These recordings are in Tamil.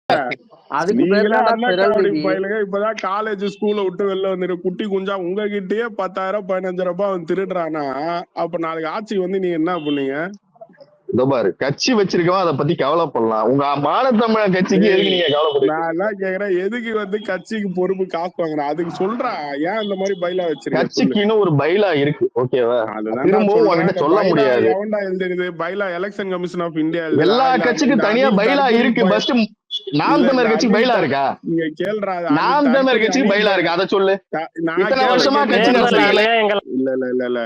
அதுக்கு பேர் நீங்களே தான்டா அண்ணா திரள் காவடி நிதி. பயிலுங்க. இப்பதான் காலேஜ் ஸ்கூல்ல விட்டு வெளில வந்துட்டு குட்டி குஞ்சா உங்ககிட்டயே 10,000 15,000 அவன் திருடுறானா, அப்ப நாளைக்கு ஆட்சி வந்து நீங்க என்ன பண்ணீங்க? இதோ பாரு, கட்சி வச்சிருக்கவன் அதை பத்தி கவலைப்படலாம். உங்க மானத்தமிழன் கட்சிக்கு எதுக்கு நீங்க கவலைப்படுறீங்க? நான் என்ன கேக்குறேன், எதுக்கு வந்து கட்சிக்கு பொறுப்பு காசு வாங்குறேன்? அதுக்கு சொல்றா, ஏன் இந்த மாதிரி பைலா வச்சிருக்க சொல்லு. கட்சிக்குன்னு ஒரு பைலா இருக்கு, ஓகேவா? அதுதான் திரும்பவும் உங்ககிட்ட சொல்றேன். சொல்ல பைலா முடியாது. எவன்டா எழுதுறது? பைலா எலெக்ஷன் கமிஷன் ஆஃப் இந்தியா எழுதுதா? எல்லா இல்ல கட்சிக்கும் இந்த தனியா அணில் பைலா தர்பரி இருக்கு. பய- ஃபர்ஸ்ட் நாம் இல்ல இந்த தமிழர் கட்சிக்கு அணில் பைலா த- இருக்கா? நீங்க கேள்றா, அது அணில் நாம் தமிழர் தர்பரி கட்சிக்கு அணில் பைலா பய- இருக்கா? அதை சொல்லு. நான் இத்தனை கேட்ட வருஷமா கேள்வி கட்சி நடத்துறீங்களே. இல்ல இல்ல இல்ல இல்ல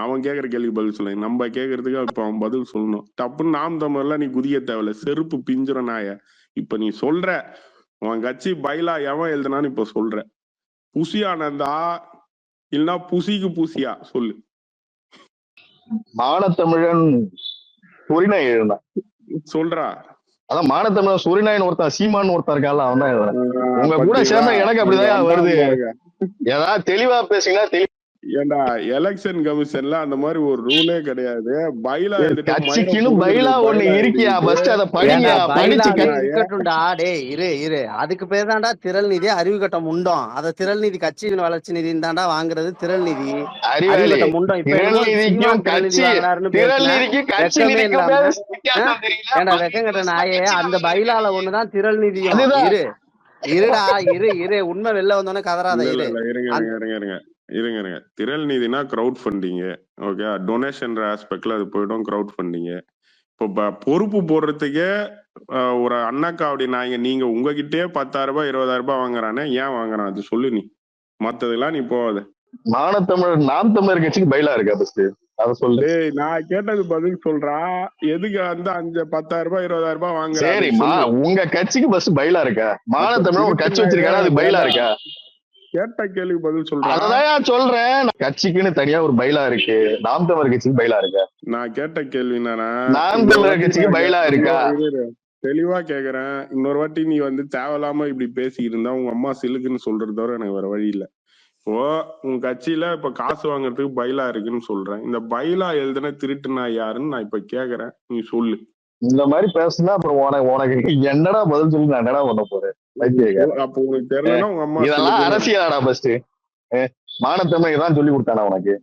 அவன் கேக்குற கேள்வி பதில் சொல்லுங்க. நம்ம கேக்குறதுக்கு இப்ப அவன் பதில் சொல்லணும். தப்புன்னு நாம் தமிழ்ல நீ குதிக்க தேவையில்ல, செருப்பு பிஞ்சுற நாய. இப்ப நீ சொல்ற உன் கட்சி பைலா எவன் எழுதுனான்னு இப்ப சொல்ற. புசியானந்தா இல்லனா புசிக்கு புசியா சொல்லு. மானத்தமிழன் சுரிநாய் எழுதான். சொல்றா. அதான் மானத்தமிழன் சுரிநாயன் ஒருத்தன், சீமான் ஒருத்தன் இருக்கான்ல, அவன் தான் எழுதுறான். உங்க கூட பாத்தீங்களா? சேர்ந்தா எனக்கு அப்படிதான் வருது. பாருங்க. ஏதாவது தெளிவா பேசுங்கன்னா ஏண்டா எலெக்ஷன் கமிஷன்ல அந்த மாதிரி ஒரு ரூலே கிடையாது. பைலா எழுதிட்டு கட்சிக்குன்னு பைலா ஒண்ணு இருக்கியா? ஃபர்ஸ்ட் அதை படிங்க. படிச்சு இருக்கட்டும்டா. டேய் இரு அதுக்கு பேர் தான்டா திரள் நிதி. அறிவு கட்ட முண்டம். அத திரள் நிதி கட்சியின் வளர்ச்சி நிதின்னு தான்டா வாங்குறது திரள் நிதி. அறிவு கட்ட முண்டம். இப்ப திரள் கட்சி நிதிக்கு கட்சி வெக்கமே நிதிக்கும் இல்லாம வித்தியாசம் தெரியல. ஏண்டா வெக்கம் கட்ட நாயே, அந்த பைலால ஒண்ணுதான் திரள் நிதியும். இருடா இரு உண்மை வெளில வந்தோடனே கதறாத. இருங்க. திரள் நிதினா கிரவுட் ஃபண்டிங், ஓகே, டொனேஷன் ஆஸ்பெக்ட்ல அது போயிடும். கிரவுட் ஃபண்டிங் இப்போ பொறுப்பு போடுறதுக்கே ஒரு அண்ணாக்காவடி நாயங்க நீங்க உங்ககிட்டயே 10,000 ரூபாய் 20,000 ரூபாய் வாங்குறானே, ஏன் வாங்குறான் அது சொல்லு. நீ மத்ததெல்லாம் நீ போவாத. மானத்தமிழர் நாம் தமிழர் கட்சிக்கு பைலா இருக்கா? ஃபர்ஸ்ட் அத சொல்லு. நான் கேட்டது பதில் சொல்றா. எதுக்கு வந்து 10,000 ரூபாய் 20,000 ரூபாய் வாங்குற? சரி, உங்க கட்சிக்கு ஃபர்ஸ்ட் பைலா இருக்கா? மானத்தமிழர் ஒரு கட்சி வச்சிருக்காரு, அது பைலா இருக்கா? கேட்ட கேள்வி பதில் சொல்றேன். அதான் சொல்றேன், கட்சிக்குன்னு தனியா ஒரு பைலா இருக்கு. நாம் தமிழர் கட்சிக்கு பைலா இருக்கா? நான் கேட்ட கேள்வி என்னன்னா, நாம் தமிழர் கட்சிக்கு பைலா இருக்கா? தெளிவா கேக்குறேன். இன்னொரு வாட்டி நீ வந்து தேவையில்லாம இப்படி பேசிக்கிட்டு இருந்தா உங்க அம்மா சிலுக்குன்னு சொல்றது தவிர எனக்கு வேற வழி இல்ல. இப்போ உங்க கட்சியில இப்ப காசு வாங்குறதுக்கு பைலா இருக்குன்னு சொல்றேன். இந்த பைலா எழுதுன திருட்டுனா யாருன்னு நான் இப்ப கேக்குறேன், நீ சொல்லு. இந்த மாதிரி பேசுனா அப்புறம் உனக்கு என்னடா பதில் சொல்லி நான் என்னடா பண்ண போறேன்? அப்ப உங்களுக்கு தெரியலன்னா உங்க அம்மா இதெல்லாம் அரசியலாடா? ஃபர்ஸ்ட் மானத்தமிழ் தான் சொல்லி கொடுத்தானா உனக்கு?